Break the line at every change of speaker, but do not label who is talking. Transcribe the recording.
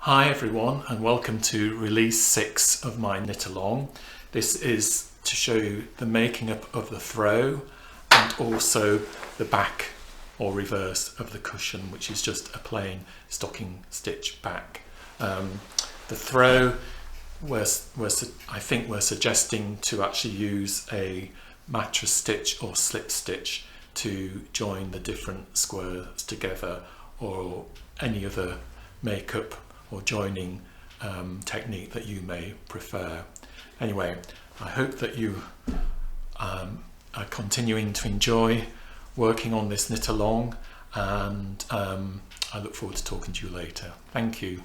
Hi everyone, and welcome to release 6 of my knit along. This is to show you the making up of the throw and also the back or reverse of the cushion, which is just a plain stocking stitch back. The throw I think we're suggesting to actually use a mattress stitch or slip stitch to join the different squares together, or any other makeup or joining technique that you may prefer. Anyway, I hope that you are continuing to enjoy working on this knit along, and I look forward to talking to you later. Thank you.